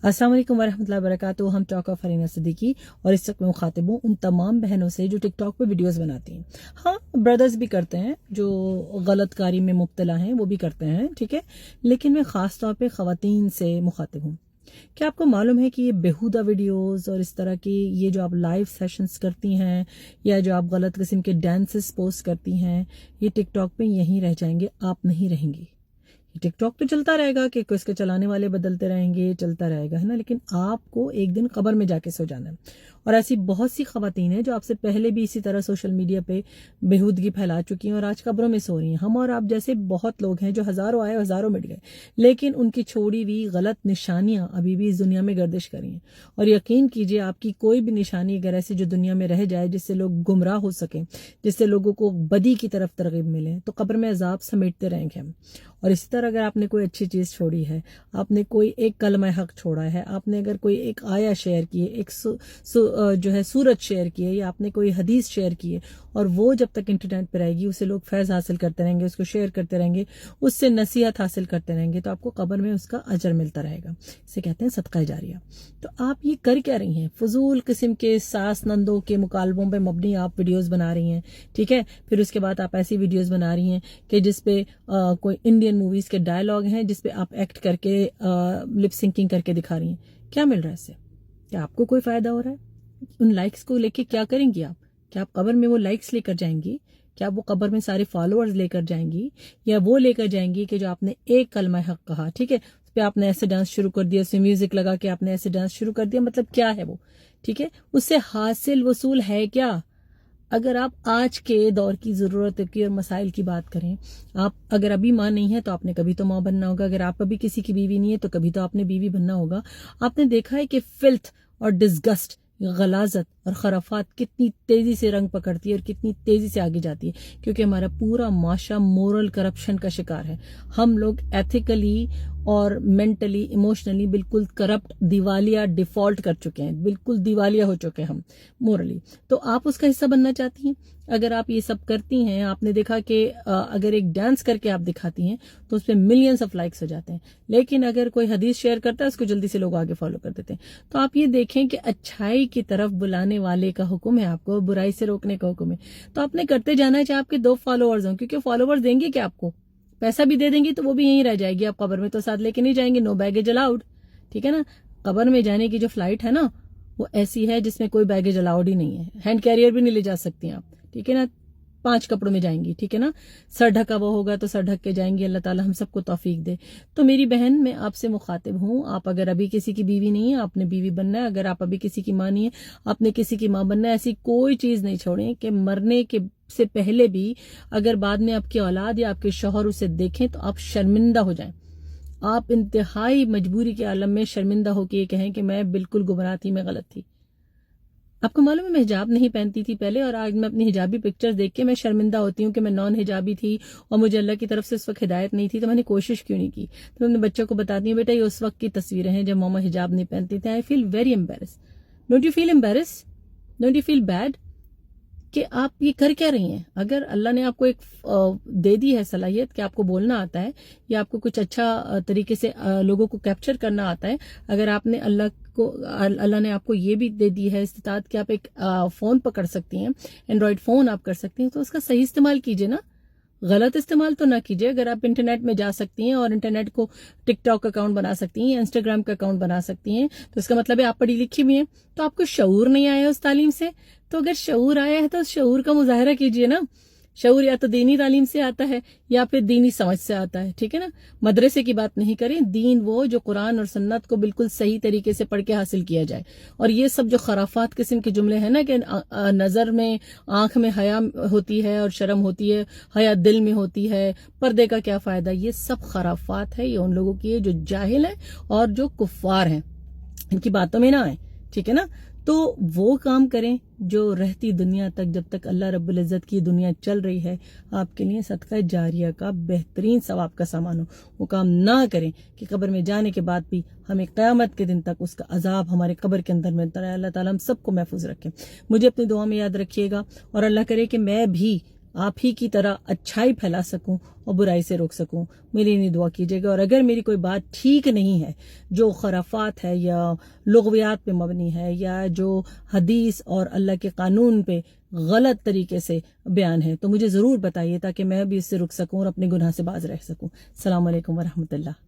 अस्सलाम वालेकुम वरहमतुल्लाहि वबरकातुहू। हम टॉक ऑफ फरीना सिद्दीकी और इस वक्त मैं मुखातिब हूँ उन तमाम बहनों से जो टिकटॉक पे वीडियोस बनाती हैं। हाँ, ब्रदर्स भी करते हैं जो गलत कारी में मुब्तला हैं, वो भी करते हैं, ठीक है। लेकिन मैं ख़ास तौर पे ख़वातीन से मुखातिब हूँ। क्या आपको मालूम है कि ये बेहुदा वीडियोस और इस तरह की ये जो आप लाइव सेशंस करती हैं या जो आप गलत किस्म के डांसेस पोस्ट करती हैं, ये टिकटॉक पे यहीं रह जाएंगे, आप नहीं रहेंगी। टिकटॉक तो चलता रहेगा कि इसके चलाने वाले बदलते रहेंगे, चलता रहेगा, है ना। लेकिन आपको एक दिन कब्र में जाके सो जाना है। और ऐसी बहुत सी खवातीन हैं जो आपसे पहले भी इसी तरह सोशल मीडिया पे बेहूदगी फैला चुकी हैं और आज कब्रों में सो रही हैं। हम और आप जैसे बहुत लोग हैं जो हजारों आए हजारों मिट गए, लेकिन उनकी छोड़ी हुई गलत निशानियां अभी भी इस दुनिया में गर्दिश कर रही हैं। और यकीन कीजिए, आपकी कोई भी निशानी अगर ऐसी जो दुनिया में रह जाए जिससे लोग गुमराह हो सकें, जिससे लोगों को बदी की तरफ तरगीब मिले, तो कब्र में अजाब समेटते रहेंगे हम। और इसी तरह अगर आपने कोई अच्छी चीज़ छोड़ी है, आपने कोई एक कलमा हक छोड़ा है, आपने अगर कोई एक आया शेयर की है, एक जो है सूरत शेयर की है, या आपने कोई हदीस शेयर की है, और वो जब तक इंटरनेट पर रहेगी उसे लोग फैज़ हासिल करते रहेंगे, उसको शेयर करते रहेंगे, उससे नसीहत हासिल करते रहेंगे, तो आपको कब्र में उसका अजर मिलता रहेगा। इसे कहते हैं सदका जारिया। तो आप ये कर क्या रही हैं? फजूल किस्म के सास नंदों के मुकालबों पे मबनी आप वीडियोस बना रही हैं, ठीक है। फिर उसके बाद आप ऐसी वीडियोस बना रही हैं कि जिसपे कोई इंडियन मूवीज के डायलॉग हैं, जिसपे आप एक्ट करके लिप सिंकिंग करके दिखा रही हैं। क्या मिल रहा है इससे? क्या आपको कोई फायदा हो रहा है? उन लाइक्स को लेके क्या करेंगी आप? क्या आप कब्र में वो लाइक्स लेकर जाएंगी? क्या वो कब्र में सारे फॉलोअर्स लेकर जाएंगी, या वो लेकर जाएंगी कि जो आपने एक कलमा हक कहा, ठीक है, उस पर आपने ऐसे डांस शुरू कर दिया, उसमें म्यूजिक लगा के आपने ऐसे डांस शुरू कर दिया, मतलब क्या है वो, ठीक है। उससे हासिल वसूल है क्या? अगर आप आज के दौर की ज़रूरत की और मसाइल की बात करें, आप अगर अभी माँ नहीं है तो आपने कभी तो माँ बनना होगा, अगर आप अभी किसी की बीवी नहीं है तो कभी तो आपने बीवी बनना होगा। आपने देखा है कि फिल्थ और डिस्गस्ट, गलाजत और खराफात कितनी तेजी से रंग पकड़ती है और कितनी तेजी से आगे जाती है, क्योंकि हमारा पूरा माशरा मोरल करप्शन का शिकार है। हम लोग एथिकली और मेंटली इमोशनली बिल्कुल करप्ट, दिवालिया डिफॉल्ट कर चुके हैं, बिल्कुल दिवालिया हो चुके हैं हम मोरली। तो आप उसका हिस्सा बनना चाहती हैं? अगर आप ये सब करती हैं, आपने देखा कि अगर एक डांस करके आप दिखाती हैं तो उस पर मिलियंस ऑफ लाइक्स हो जाते हैं, लेकिन अगर कोई हदीस शेयर करता है उसको जल्दी से लोग आगे फॉलो कर देते हैं। तो आप ये देखें कि अच्छाई की तरफ बुलाने वाले का हुक्म है आपको, बुराई से रोकने का हुक्म है। तो आपने करते जाना है, चाहे आपके 2 फॉलोअर्स हों, क्योंकि फॉलोअर्स देंगे क्या आपको? पैसा भी दे देंगी तो वो भी यहीं रह जाएगी, आप कब्र में तो साथ लेके नहीं जाएंगे। नो बैगेज अलाउड, ठीक है ना। कब्र में जाने की जो फ्लाइट है ना, वो ऐसी है जिसमें कोई बैगेज अलाउड ही नहीं है, हैंड कैरियर भी नहीं ले जा सकती आप, ठीक है ना। 5 कपड़ों में जाएंगी, ठीक है ना। सर ढका वो होगा तो सर ढक के जाएंगी। अल्लाह ताला हम सबको तौफीक दे। तो मेरी बहन, मैं आपसे मुखातिब हूँ, आप अगर अभी किसी की बीवी नहीं है, आपने बीवी बनना है। अगर आप अभी किसी की माँ नहीं है, आपने किसी की माँ बनना है। ऐसी कोई चीज नहीं छोड़ें कि मरने के से पहले भी अगर बाद में आपकी औलाद या आपके शौहर उसे देखें तो आप शर्मिंदा हो जाएं। आप इंतहाई मजबूरी के आलम में शर्मिंदा होकर ये कहें कि मैं बिल्कुल गुमराह थी, मैं गलत थी। आपको मालूम है मैं हिजाब नहीं पहनती थी पहले, और आज मैं अपनी हिजाबी पिक्चर्स देख के मैं शर्मिंदा होती हूँ कि मैं नॉन हिजाबी थी और मुझे अल्लाह की तरफ से उस वक्त हिदायत नहीं थी, तो मैंने कोशिश क्यों नहीं की। तो मैं अपने बच्चों को बताती हूँ, बेटा ये उस वक्त की तस्वीरें हैं जब मामा हिजाब नहीं पहनती थी। I feel very embarrass. Don't you feel embarrass? Don't you feel bad कि आप ये कर क्या रही हैं? अगर अल्लाह ने आपको एक दे दी है सलाहियत कि आपको बोलना आता है, या आपको कुछ अच्छा तरीके से लोगों को कैप्चर करना आता है, अगर आपने अल्लाह ने आपको ये भी दे दी है इस्तिताअत कि आप एक फोन पकड़ सकती हैं, एंड्रॉयड फोन आप कर सकती हैं, तो उसका सही इस्तेमाल कीजिए ना, गलत इस्तेमाल तो ना कीजिए। अगर आप इंटरनेट में जा सकती हैं और इंटरनेट को टिकटॉक अकाउंट बना सकती हैं, इंस्टाग्राम का अकाउंट बना सकती हैं, तो इसका मतलब है आप पढ़ी लिखी भी हैं। तो आपको शऊर नहीं आया उस तालीम से? तो अगर शऊर आया है तो शऊर का मुजाहरा कीजिए ना। शऊर या तो दीनी तालीम से आता है या फिर दीनी समझ से आता है, ठीक है ना। मदरसे की बात नहीं करें, दीन वो जो कुरान और सुन्नत को बिल्कुल सही तरीके से पढ़ के हासिल किया जाए। और ये सब जो खराफात किस्म के जुमले हैं ना कि नजर में, आंख में हया होती है और शर्म होती है, हया दिल में होती है, पर्दे का क्या फायदा, ये सब खराफात है। ये उन लोगों की है जो जाहिल है और जो कुफ्फार हैं, इनकी बातों में ना आए, ठीक है ना। तो वो काम करें जो रहती दुनिया तक, जब तक अल्लाह रब्बुल इज़्ज़त की दुनिया चल रही है, आपके लिए सदका जारिया का बेहतरीन सवाब का सामान हो। वो काम ना करें कि कब्र में जाने के बाद भी हमें क़यामत के दिन तक उसका अजाब हमारे कब्र के अंदर मिलता रहे। अल्लाह ताला हम सबको महफूज रखे। मुझे अपनी दुआ में याद रखिएगा और अल्लाह करे कि मैं भी آپ ہی کی طرح اچھائی پھیلا سکوں اور برائی سے روک سکوں. میری لیے دعا کیجیے گا. اور اگر میری کوئی بات ٹھیک نہیں ہے جو خرافات ہے یا لغویات پہ مبنی ہے یا جو حدیث اور اللہ کے قانون پہ غلط طریقے سے بیان ہے تو مجھے ضرور بتائیے تاکہ میں بھی اس سے رک سکوں اور اپنے گناہ سے باز رہ سکوں. السلام علیکم ورحمۃ اللہ.